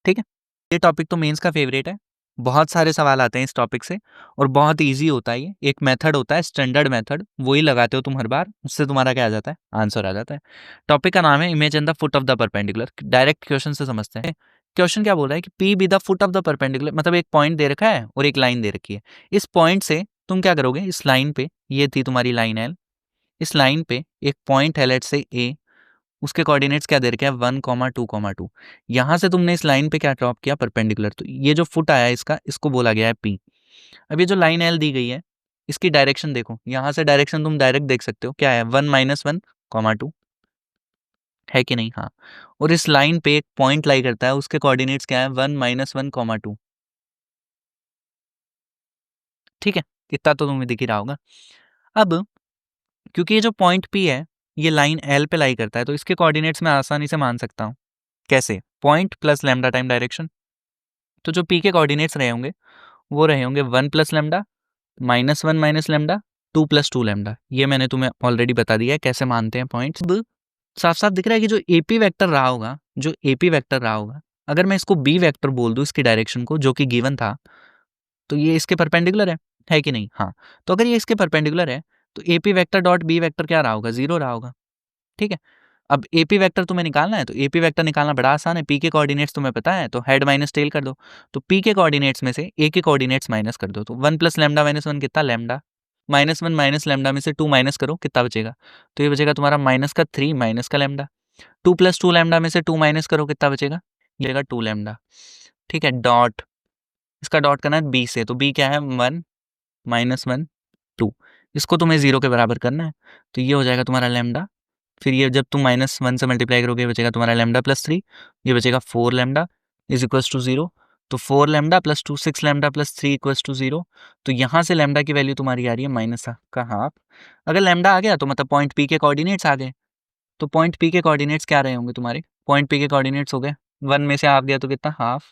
ठीक है, ये टॉपिक तो मेंस का फेवरेट है, बहुत सारे सवाल आते हैं इस टॉपिक से और बहुत ईजी होता है। ये एक मेथड होता है, स्टैंडर्ड मेथड, वही लगाते हो तुम हर बार, उससे तुम्हारा क्या आ जाता है, आंसर आ जाता है। टॉपिक का नाम है image and the foot of the perpendicular. Direct question से समझते हैं। क्वेश्चन क्या बोल रहा है कि P be the foot of the perpendicular, मतलब एक पॉइंट दे रखा है और एक लाइन दे रखी है। इस पॉइंट से तुम क्या करोगे, इस लाइन पे, ये थी तुम्हारी लाइन एल, इस लाइन पे एक पॉइंट है, लेट्स से ए, उसके कोऑर्डिनेट्स क्या दे रखे हैं, 1,2,2। यहाँ से तुमने इस लाइन पे क्या ड्रॉप किया, परपेंडिकुलर, तो ये जो फुट आया इसका, इसको बोला गया है पी। अब ये जो लाइन एल दी गई है, इसकी डायरेक्शन देखो, यहाँ से डायरेक्शन तुम डायरेक्ट देख सकते हो, क्या है, 1,-1,2 है कि नहीं, हाँ। और इस लाइन पे एक पॉइंट लाई करता है, उसके कोऑर्डिनेट्स क्या है, 1,-1,2। ठीक है, इतना तो तुम्हें दिख ही रहा होगा। अब क्योंकि ये जो पॉइंट पी है ये लाइन एल पे लाई करता है, तो इसके कोऑर्डिनेट्स मैं आसानी से मान सकता हूँ। कैसे, point plus lambda time direction. तो जो पी के कोऑर्डिनेट्स रहे होंगे वो रहे होंगे 1 plus lambda, -1 minus lambda, 2 plus 2 lambda. ये मैंने तुम्हें ऑलरेडी बता दिया है कैसे मानते हैं पॉइंट्स। अब साफ साफ दिख रहा है कि जो एपी वेक्टर रहा होगा, जो एपी वेक्टर रहा होगा, अगर मैं इसको बी वेक्टर बोल दूं इसकी डायरेक्शन को, जो कि गिवन था, तो ये इसके परपेंडिकुलर है कि नहीं, हाँ। तो अगर ये इसके परपेंडिकुलर है तो AP vector dot B vector क्या रहा होगा, 0 रहा होगा। ठीक है, अब एपी वेक्टर तुम्हें निकालना है, तो एपी वेक्टर निकालना बड़ा आसान है, पी के कोऑर्डिनेट्स तुम्हें पता है, तो हेड माइनस टेल कर दो। तो पी के कोऑर्डिनेट्स में से ए के कोऑर्डिनेट्स माइनस कर दो, तो 1 प्लस लैम्डा माइनस 1 कितना, लैम्डा। -1 माइनस लैम्डा में से 2 माइनस करो, कितना बचेगा, तो ये बचेगा तुम्हारा -3 माइनस का लैम्डा। 2 प्लस 2 लैम्डा में से 2 माइनस करो, कितना बचेगा, ये बचेगा 2 लैम्डा। ठीक है, डॉट, इसका डॉट करना है बी से, तो बी क्या है, 1 -1 2, इसको तुम्हें 0 के बराबर करना है, तो ये हो जाएगा तुम्हारा लैम्डा। फिर ये जब तुम -1 से मल्टीप्लाई करोगे बचेगा तुम्हारा लैम्डा प्लस 3, ये बचेगा 4 लैम्डा इज इक्वल्स टू 0। तो 4 lambda plus 2 6 lambda plus 3 equals to 0। तो यहाँ से लैम्डा की वैल्यू तुम्हारी आ रही है माइनस का हाफ। अगर लैम्डा आ गया तो मतलब पॉइंट पी के कोऑर्डिनेट्स आ गए। तो पॉइंट पी के कोऑर्डिनेट्स क्या रहे होंगे तुम्हारे, पॉइंट पी के कोऑर्डिनेट्स हो गए 1 में से हाफ गया तो कितना, हाफ।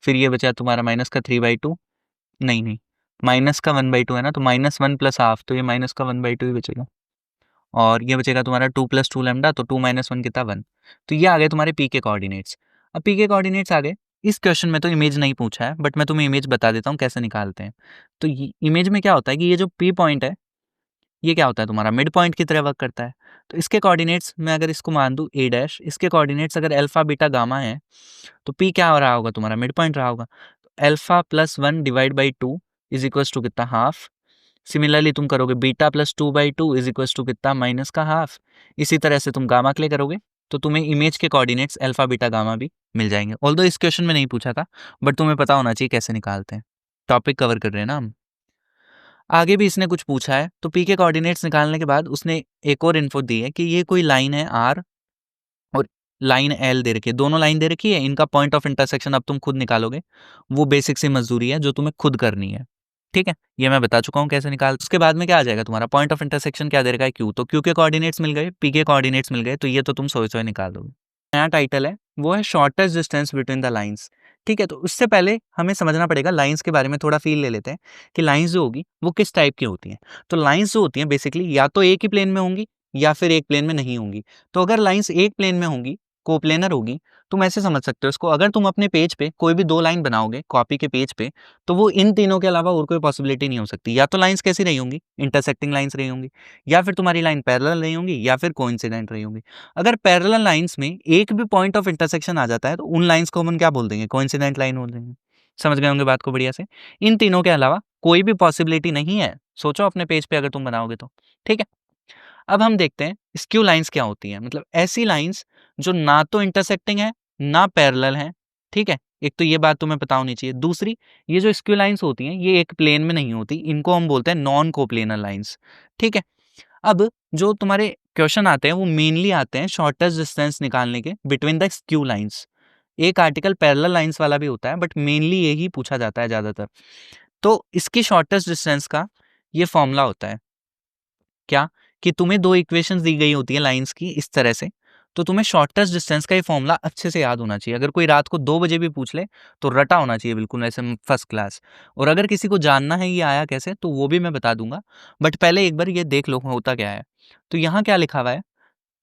फिर ये बचा तुम्हारा -3/2, नहीं नहीं, -1/2 है ना, तो -1 प्लस हाफ, तो ये -1/2 ही बचेगा। और ये बचेगा तुम्हारा 2 प्लस 2 लैम्डा, तो 2 माइनस 1 कितना, 1। तो ये आ गए तुम्हारे पी के कोऑर्डिनेट्स। अब पी के कोऑर्डिनेट्स आ गए, इस क्वेश्चन में तो इमेज नहीं पूछा है, बट मैं तुम्हें इमेज बता देता हूँ कैसे निकालते हैं। तो इमेज में क्या होता है कि ये जो पी पॉइंट है ये क्या होता है, तुम्हारा मिड पॉइंट की तरह वर्क करता है। तो इसके कोऑर्डिनेट्स मैं अगर इसको मान दूँ ए डैश, इसके कोऑर्डिनेट्स अगर अल्फा बीटा गामा है, तो पी क्या हो रहा होगा, तुम्हारा मिड पॉइंट रहा होगा। तो alpha plus 1 divide by 2 is equals to कितना, हाफ। सिमिलरली तुम करोगे beta plus 2/2 is equals to कितना, माइनस का हाफ। इसी तरह से तुम गामा के लिए करोगे तो तुम्हें इमेज के कोऑर्डिनेट्स अल्फा बीटा गामा भी मिल जाएंगे। ऑल्दो इस क्वेश्चन में नहीं पूछा था, बट तुम्हें पता होना चाहिए कैसे निकालते हैं। टॉपिक कवर कर रहे हैं ना हम। आगे भी इसने कुछ पूछा है, तो पी के कोऑर्डिनेट्स निकालने के बाद उसने एक और इन्फो दी है कि ये कोई लाइन है आर और लाइन एल दे रखी है, दोनों लाइन दे रखी है, इनका पॉइंट ऑफ इंटरसेक्शन अब तुम खुद निकालोगे। वो बेसिक सी मजदूरी है जो तुम्हें खुद करनी है। ठीक है, ये मैं बता चुका हूँ कैसे निकाल। उसके बाद में क्या आ जाएगा, तुम्हारा पॉइंट ऑफ इंटरसेक्शन क्या दे रखा है, क्यू। तो क्यू के कोऑर्डिनेट्स मिल गए, पी के कोऑर्डिनेट्स मिल गए, तो ये तो तुम सोच सोच निकाल दोगे। नया टाइटल है वो है shortest distance between the lines. ठीक है, तो उससे पहले हमें समझना पड़ेगा लाइंस के बारे में, थोड़ा फील ले लेते हैं कि लाइंस जो होगी वो किस टाइप की होती हैं। तो लाइंस जो होती हैं बेसिकली या तो एक ही प्लेन में होंगी या फिर एक प्लेन में नहीं होंगी। तो अगर लाइंस एक प्लेन में होंगी, कोप्लेनर होगी, तुम ऐसे समझ सकते हो इसको, अगर तुम अपने पेज पे कोई भी 2 लाइन बनाओगे कॉपी के पेज पे, तो वो इन तीनों के अलावा और कोई पॉसिबिलिटी नहीं हो सकती। या तो लाइंस कैसी रही होंगी, इंटरसेक्टिंग लाइंस रही होंगी, या फिर तुम्हारी लाइन पैरेलल रही होंगी, या फिर कोइंसिडेंट रही होंगी। अगर पैरेलल लाइंस में एक भी पॉइंट ऑफ इंटरसेक्शन आ जाता है तो उन लाइंस को हम क्या बोल देंगे, कोइंसिडेंट लाइन बोल देंगे। समझ गए होंगे बात को बढ़िया से। इन तीनों के अलावा कोई भी पॉसिबिलिटी नहीं है, सोचो अपने पेज पे अगर तुम बनाओगे तो। ठीक है, अब हम देखते हैं स्क्यू लाइंस क्या होती हैं, मतलब ऐसी लाइंस जो ना तो इंटरसेक्टिंग है ना पैरेलल है। ठीक है, एक तो ये बात तुम्हें पता होनी चाहिए। दूसरी, ये जो स्क्यू लाइंस होती हैं ये एक प्लेन में नहीं होती, इनको हम बोलते हैं नॉन कोप्लेनर लाइंस। ठीक है, अब जो तुम्हारे क्वेश्चन आते हैं वो मेनली आते हैं शॉर्टेस्ट डिस्टेंस निकालने के बिटवीन द स्क्यू लाइंस। एक आर्टिकल पैरेलल लाइंस वाला भी होता है, बट मेनली यही पूछा जाता है ज़्यादातर। तो इसकी शॉर्टेस्ट डिस्टेंस का ये फॉर्मूला होता है क्या, कि तुम्हें 2 इक्वेशंस दी गई होती हैं लाइंस की इस तरह से, तो तुम्हें शॉर्टेस्ट डिस्टेंस का ये फॉर्मूला अच्छे से याद होना चाहिए। अगर कोई रात को 2 बजे भी पूछ ले तो रटा होना चाहिए बिल्कुल ऐसे फर्स्ट क्लास। और अगर किसी को जानना है ये आया कैसे तो वो भी मैं बता दूंगा, बट पहले एक बार ये देख लो होता क्या है। तो यहाँ क्या लिखा हुआ है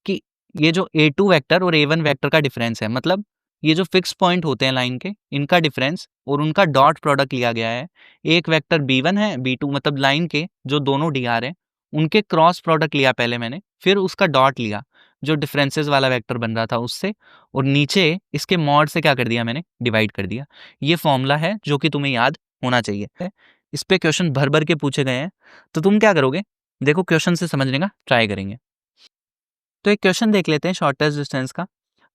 कि ये जो A2 वेक्टर और A1 वेक्टर का डिफरेंस है, मतलब ये जो फिक्स पॉइंट होते हैं लाइन के, इनका डिफरेंस और उनका डॉट प्रोडक्ट लिया गया है। एक वेक्टर b1 है, b2 मतलब लाइन के जो दोनों dr हैं उनके क्रॉस प्रोडक्ट लिया पहले मैंने, फिर उसका डॉट लिया जो डिफरेंसेस वाला वेक्टर बन रहा था उससे, और नीचे इसके मॉड से क्या कर दिया मैंने, डिवाइड कर दिया। ये फॉर्मूला है जो कि तुम्हें याद होना चाहिए। इस पे क्वेश्चन भर भर के पूछे गए हैं, तो तुम क्या करोगे, देखो क्वेश्चन से समझने का ट्राई करेंगे। तो एक क्वेश्चन देख लेते हैं शॉर्टेस्ट डिस्टेंस का।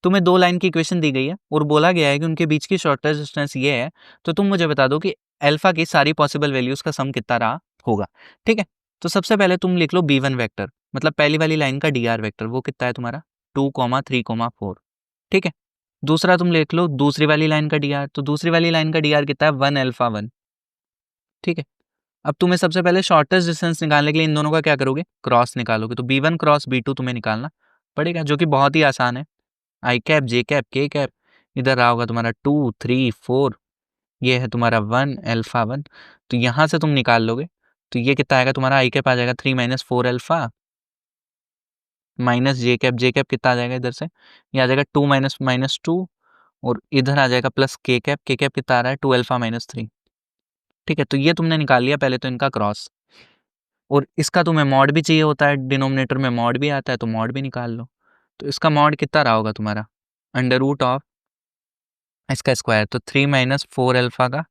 तुम्हें 2 लाइन की इक्वेशन दी गई है और बोला गया है कि उनके बीच की शॉर्टेस्ट डिस्टेंस ये है, तो तुम मुझे बता दो कि अल्फा की सारी पॉसिबल वैल्यूज का सम कितना रहा होगा। ठीक है, तो सबसे पहले तुम लिख लो b1 वेक्टर, मतलब पहली वाली लाइन का dr वेक्टर, वो कितना है तुम्हारा 2,3,4। ठीक है, दूसरा तुम लिख लो दूसरी वाली लाइन का dr, तो दूसरी वाली लाइन का dr कितना है 1 अल्फा 1। ठीक है, अब तुम्हें सबसे पहले शॉर्टेस्ट डिस्टेंस निकालने के लिए इन दोनों का क्या करोगे, क्रॉस निकालोगे। तो b1 क्रॉस b2 तुम्हें निकालना पड़ेगा, जो कि बहुत ही आसान है। आई कैप जे कैप के कैप, इधर रहा होगा तुम्हारा 2 3 4, ये है तुम्हारा 1 अल्फा 1, तो यहाँ से तुम निकाल लोगे। तो ये कितना आएगा तुम्हारा, आई कैप आ जाएगा 3 माइनस 4 अल्फा माइनस जे कैप कितना आ जाएगा इधर से, ये आ जाएगा 2 माइनस माइनस 2, और इधर आ जाएगा प्लस के कैप कितना आ रहा है 2 अल्फा माइनस 3। ठीक है, तो ये तुमने निकाल लिया पहले तो इनका क्रॉस, और इसका तुम्हें मॉड भी चाहिए होता है, डिनोमिनेटर में मॉड भी आता है, तो मॉड भी निकाल लो। तो इसका मॉड कितना रहा होगा तुम्हारा, अंडर रूट ऑफ इसका स्क्वायर, तो 3 माइनस 4 अल्फा का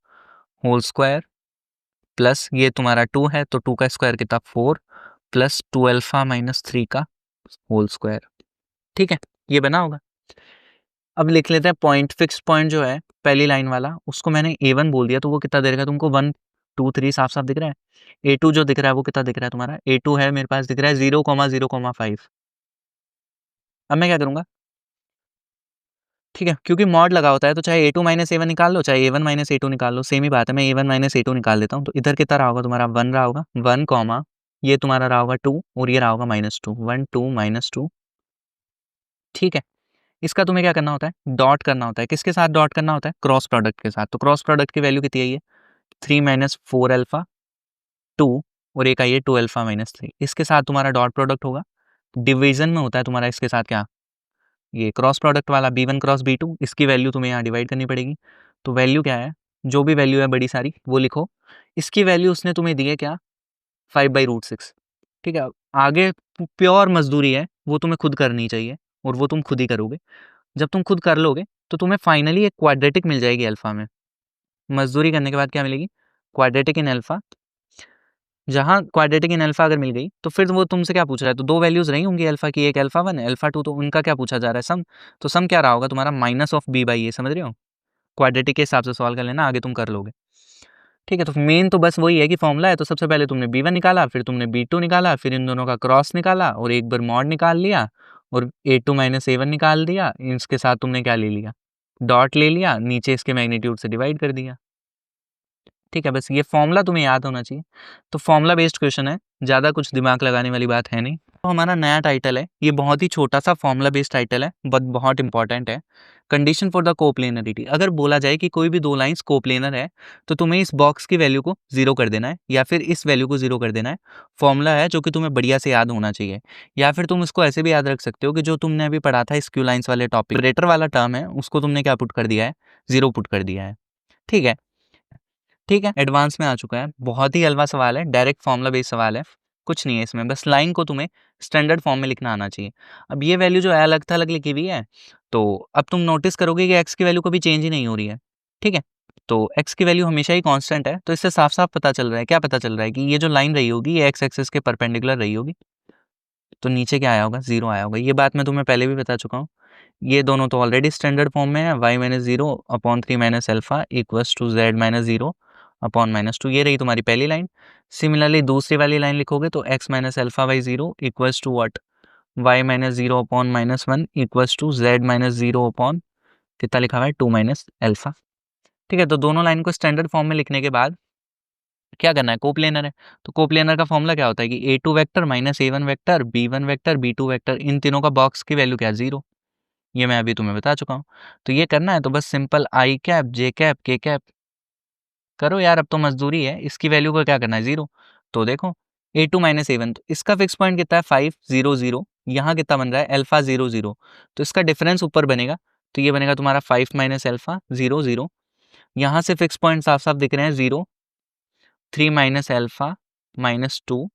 होल स्क्वायर, प्लस ये तुम्हारा 2 है तो 2 का स्क्वायर कितना 4, प्लस 2 अल्फा माइनस 3 का होल स्क्वायर। ठीक है, ये बना होगा। अब लिख लेते हैं पॉइंट, फिक्स पॉइंट जो है पहली लाइन वाला, उसको मैंने a1 बोल दिया, तो वो कितना दे रहा है तुमको 1 2 3 साफ साफ दिख रहा है। a2 जो दिख रहा है वो कितना दिख रहा है तुम्हारा, a2 है मेरे पास दिख रहा है 0,0,5। अब मैं क्या करूंगा, ठीक है, क्योंकि मॉड लगा होता है तो चाहे a2 माइनस a1 निकाल लो, चाहे a1 माइनस a2 निकाल लो, सेम ही बात है। मैं a1 माइनस a2 निकाल देता हूँ, तो इधर कितना रहा होगा तुम्हारा 1 रहा होगा, 1 कॉमा ये तुम्हारा रहा होगा 2, और ये रहा होगा -2, 1 2 -2। ठीक है, इसका तुम्हें क्या करना होता है, डॉट करना होता है। किसके साथ डॉट करना होता है, क्रॉस प्रोडक्ट के साथ। तो क्रॉस प्रोडक्ट की वैल्यू कितनी है, ये 3 माइनस 4 अल्फा 2, और एक आई है 2 अल्फा माइनस 3, इसके साथ तुम्हारा डॉट प्रोडक्ट होगा। डिवीजन में होता है तुम्हारा इसके साथ क्या, ये क्रॉस प्रोडक्ट वाला b1 क्रॉस b2, इसकी वैल्यू तुम्हें यहाँ डिवाइड करनी पड़ेगी। तो वैल्यू क्या है, जो भी वैल्यू है बड़ी सारी वो लिखो। इसकी वैल्यू उसने तुम्हें दी है क्या, 5/√6। ठीक है, आगे प्योर मजदूरी है, वो तुम्हें खुद करनी चाहिए, और वो तुम खुद ही करोगे। जब तुम खुद कर लोगे तो तुम्हें फाइनली एक क्वाड्रेटिक मिल जाएगी अल्फा में। मजदूरी करने के बाद क्या मिलेगी, क्वाड्रेटिक इन अल्फा। जहाँ क्वाड्रेटिक इन अल्फा अगर मिल गई तो फिर वो तुमसे क्या पूछ रहा है, तो 2 वैल्यूज रही होंगी अल्फा की, एक अल्फा 1 अल्फा 2, तो उनका क्या पूछा जा रहा है, सम। तो सम क्या रहा होगा तुम्हारा माइनस ऑफ b/a, समझ रहे हो। क्वाड्रेटिक के हिसाब से सॉल्व कर लेना, आगे तुम कर लोगे। ठीक है, तो मेन तो बस वही है कि फॉर्मूला है। तो सबसे पहले तुमने b1 निकाला, फिर तुमने b2 निकाला, फिर इन दोनों का क्रॉस निकाला, और एक बार मॉड निकाल लिया, और a2 माइनस a1 निकाल दिया। इसके साथ तुमने क्या ले लिया, डॉट ले लिया, नीचे इसके मैग्नीट्यूड से डिवाइड कर दिया। ठीक है, बस ये फॉर्मूला तुम्हें याद होना चाहिए। तो फॉर्मूला बेस्ड क्वेश्चन है, ज़्यादा कुछ दिमाग लगाने वाली बात है नहीं। तो हमारा नया टाइटल है, ये बहुत ही छोटा सा फॉर्मूला बेस्ड टाइटल है, बट बहुत इंपॉर्टेंट है। कंडीशन फॉर द कोप्लेनरिटी, अगर बोला जाए कि कोई भी 2 लाइंस कोप्लेनर है, तो तुम्हें इस बॉक्स की वैल्यू को 0 कर देना है, या फिर इस वैल्यू को 0 कर देना है। फॉर्मूला है जो कि तुम्हें बढ़िया से याद होना चाहिए, या फिर तुम इसको ऐसे भी याद रख सकते हो कि जो तुमने अभी पढ़ा था स्क्यू लाइंस वाले टॉपिक, रेटर वाला टर्म है, उसको तुमने क्या पुट कर दिया है, 0 पुट कर दिया है। ठीक है, ठीक है, एडवांस में आ चुका है, बहुत ही हलवा सवाल है, डायरेक्ट फॉर्मूला बेस्ड सवाल है, कुछ नहीं है इसमें, बस लाइन को तुम्हें स्टैंडर्ड फॉर्म में लिखना आना चाहिए। अब ये वैल्यू जो है अलग थलग लिखी हुई है, तो अब तुम नोटिस करोगे कि x की वैल्यू कभी चेंज ही नहीं हो रही है। ठीक है, तो x की वैल्यू हमेशा ही कांस्टेंट है, तो इससे साफ साफ पता चल रहा है, क्या पता चल रहा है कि ये जो लाइन रही होगी ये x एक्सिस के परपेंडिकुलर रही होगी, तो नीचे क्या आया होगा, 0 आया होगा। ये बात मैं तुम्हें पहले भी बता चुका हूँ। ये दोनों तो ऑलरेडी स्टैंडर्ड फॉर्म में है, y minus 0 upon 3 minus alpha equals to z minus 0 upon -2, ये रही तुम्हारी पहली लाइन। सिमिलरली दूसरी वाली लाइन लिखोगे तो x minus alpha by 0 equals to what, y minus 0 upon -1 equals to z minus 0 upon कितना लिखा हुआ है 2 माइनस अल्फा। ठीक है, तो दोनों लाइन को स्टैंडर्ड फॉर्म में लिखने के बाद क्या करना है, कोप्लेनर है, तो कोप्लेनर का फॉर्मूला क्या होता है कि a2 vector minus a1 vector b1 vector b2 vector, इन तीनों का बॉक्स की वैल्यू क्या है, 0। ये मैं अभी तुम्हें बता चुका हूँ। तो ये करना है तो बस simple I cap J cap के कैप करो यार, अब तो मजदूरी है। इसकी वैल्यू को क्या करना है, 0। तो देखो a2 माइनस a1, तो इसका फिक्स पॉइंट कितना है 5 0 0, यहाँ कितना बन रहा है अल्फा 0 0, तो इसका डिफरेंस ऊपर बनेगा तो ये बनेगा तुम्हारा 5 माइनस एल्फा 0 0। यहाँ से फिक्स पॉइंट साफ साफ दिख रहे हैं 0 3 माइनस एल्फा -2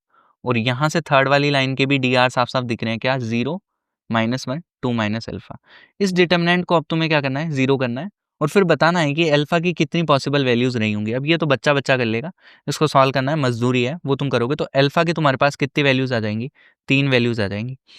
और यहाँ से थर्ड वाली लाइन के भी डी आर साफ साफ दिख रहे हैं क्या 0 -1 2 माइनस एल्फा। इस डिटर्मिनेंट को अब तुम्हें क्या करना है 0 करना है और फिर बताना है कि अल्फा की कितनी पॉसिबल वैल्यूज रही होंगी। अब ये तो बच्चा बच्चा कर लेगा, इसको सॉल्व करना है, मजदूरी है वो तुम करोगे। तो अल्फा की तुम्हारे पास कितनी वैल्यूज आ जाएंगी 3 वैल्यूज आ जाएंगी।